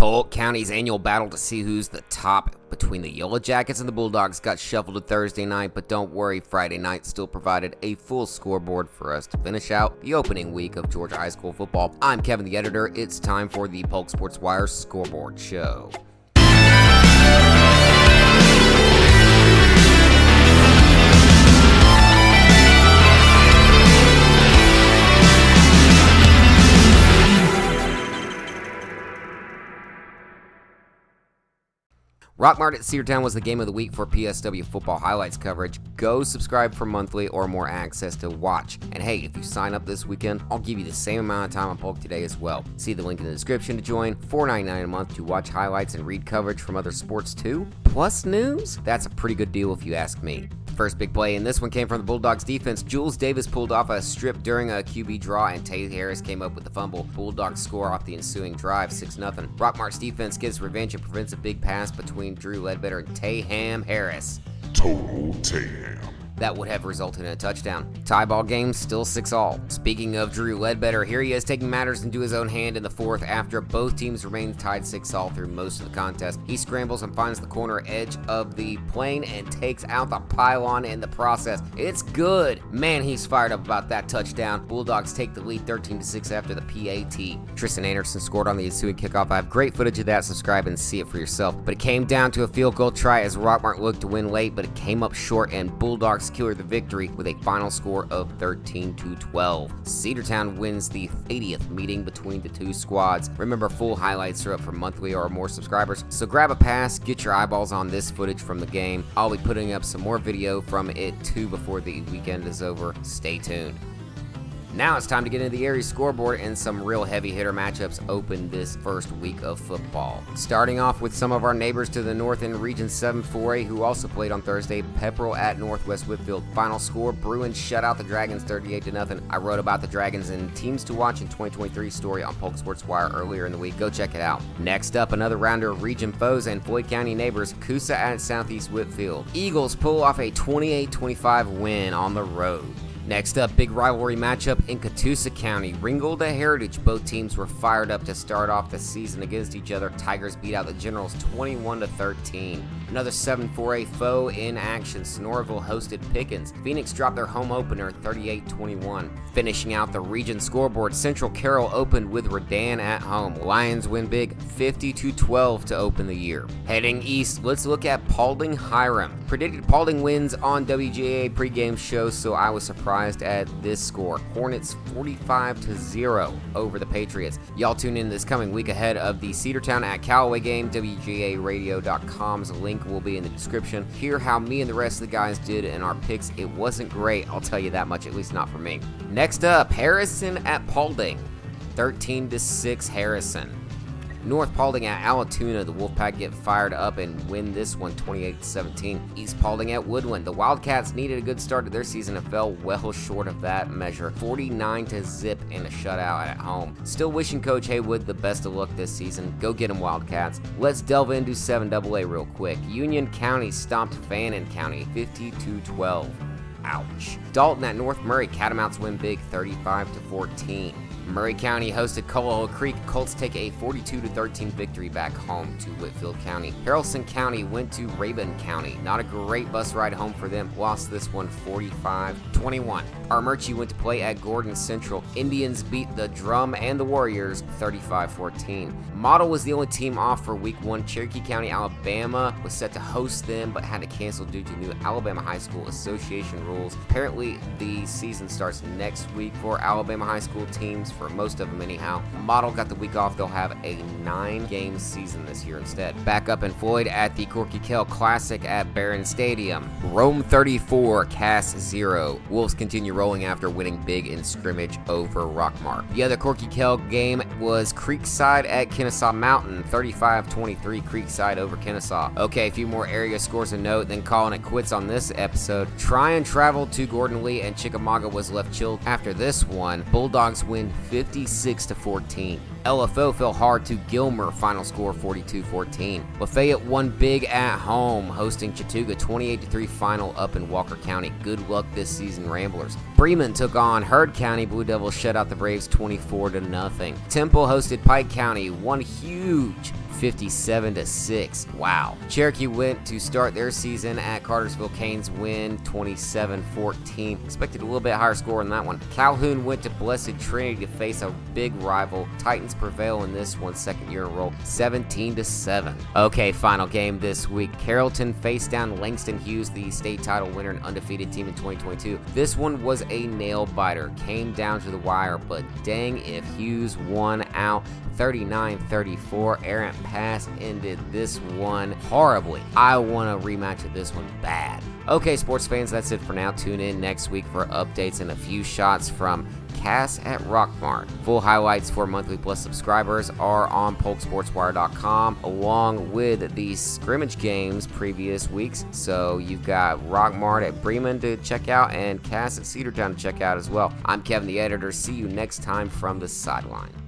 Polk County's annual battle to see who's the top between the Yellow Jackets and the Bulldogs got shuffled to Thursday night, but don't worry, Friday night still provided a full scoreboard for us to finish out the opening week of Georgia high school football. I'm Kevin, the editor. It's time for the Polk Sports Wire Scoreboard Show. Rockmart at Cedartown was the game of the week for PSW football highlights coverage. Go subscribe for monthly or more access to watch. And hey, if you sign up this weekend, I'll give you the same amount of time on Polk today as well. See the link in the description to join. $4.99 a month to watch highlights and read coverage from other sports too. Plus news? That's a pretty good deal if you ask me. First big play, and this one came from the Bulldogs defense. Jules Davis pulled off a strip during a QB draw, and Tay Harris came up with the fumble. Bulldogs score off the ensuing drive, 6-0. Rockmart's defense gets revenge and prevents a big pass between Drew Ledbetter and Tayham Harris. Total Tayham. That would have resulted in a touchdown. Tie ball game, still 6-all. Speaking of Drew Ledbetter, here he is taking matters into his own hand in the fourth after both teams remained tied 6-all through most of the contest. He scrambles and finds the corner edge of the plane and takes out the pylon in the process. It's good. Man, he's fired up about that touchdown. Bulldogs take the lead 13-6 after the PAT. Tristan Anderson scored on the ensuing kickoff. I have great footage of that. Subscribe and see it for yourself. But it came down to a field goal try as Rockmart looked to win late, but it came up short and Bulldogs secured the victory with a final score of 13-12. Cedartown wins the 80th meeting between the two squads. Remember, full highlights are up for monthly or more subscribers, so grab a pass, get your eyeballs on this footage from the game. I'll be putting up some more video from it too before the weekend is over. Stay tuned. Now it's time to get into the area scoreboard, and some real heavy hitter matchups open this first week of football. Starting off with some of our neighbors to the north in Region 7 4A who also played on Thursday. Pepperell at Northwest Whitfield. Final score, Bruins shut out the Dragons 38-0. I wrote about the Dragons and teams to watch in 2023 story on Polk Sports Wire earlier in the week. Go check it out. Next up, another rounder of region foes and Floyd County neighbors. Coosa at Southeast Whitfield. Eagles pull off a 28-25 win on the road. Next up, big rivalry matchup in Catoosa County. Ringgold to Heritage. Both teams were fired up to start off the season against each other. Tigers beat out the Generals 21-13. Another 7-4A foe in action. Sonoraville hosted Pickens. Phoenix dropped their home opener 38-21. Finishing out the region scoreboard, Central Carroll opened with Redan at home. Lions win big 50-12 to open the year. Heading east, let's look at Paulding Hiram. Predicted Paulding wins on WGA pregame show, so I was surprised at this score. Hornets 45-0 over the Patriots. Y'all tune in this coming week ahead of the Cedartown at Callaway game. WGARadio.com's link will be in the description. Hear how me and the rest of the guys did in our picks. It wasn't great, I'll tell you that much, at least not for me. Next up, Harrison at Paulding. 13-6 Harrison. North Paulding at Allatoona. The Wolfpack get fired up and win this one 28-17. East Paulding at Woodland. The Wildcats needed a good start to their season and fell well short of that measure. 49-0 in a shutout at home. Still wishing Coach Haywood the best of luck this season. Go get him, Wildcats. Let's delve into 7AA real quick. Union County stomped Fannin County 52-12. Ouch. Dalton at North Murray. Catamounts win big 35-14. Murray County hosted Cullowhole Creek. Colts take a 42-13 victory back home to Whitfield County. Haralson County went to Rabun County. Not a great bus ride home for them. Lost this one 45-21. Armurchie went to play at Gordon Central. Indians beat the Drum and the Warriors 35-14. Model was the only team off for week 1. Cherokee County, Alabama was set to host them but had to cancel due to new Alabama High School Association rules. Apparently the season starts next week for Alabama high school teams, for most of them anyhow. Model got the week off. They'll have a 9-game season this year instead. Back up in Floyd at the Corky Kell Classic at Barron Stadium. Rome 34, Cass 0. Wolves continue rolling after winning big in scrimmage over Rockmart. The other Corky Kell game was Creekside at Kennesaw Mountain. 35-23 Creekside over Kennesaw. Okay, a few more area scores to note, then calling it quits on this episode. Tryon traveled to Gordon Lee and Chickamauga was left chilled after this one. Bulldogs win 56-14. LFO fell hard to Gilmer, final score 42-14. Lafayette won big at home, hosting Chattooga 28-3 final up in Walker County. Good luck this season, Ramblers. Bremen took on Heard County. Blue Devils shut out the Braves 24-0. Temple hosted Pike County, one huge 57-6. Wow. Cherokee went to start their season at Cartersville. Canes win 27-14. Expected a little bit higher score in that one. Calhoun went to Blessed Trinity to face a big rival. Titans prevail in this one, second year in a row, 17-7. Okay, final game this week. Carrollton faced down Langston Hughes, the state title winner and undefeated team in 2022. This one was a nail biter. Came down to the wire, but dang if Hughes won out 39-34. Errant pass ended this one horribly. I want a rematch of this one bad. Okay, sports fans, that's it for now. Tune in next week for updates and a few shots from Cass at Rockmart. Full highlights for monthly plus subscribers are on polksportswire.com, along with the scrimmage games previous weeks. So you've got Rockmart at Bremen to check out and Cass at Cedartown to check out as well. I'm Kevin, the editor. See you next time from the sideline.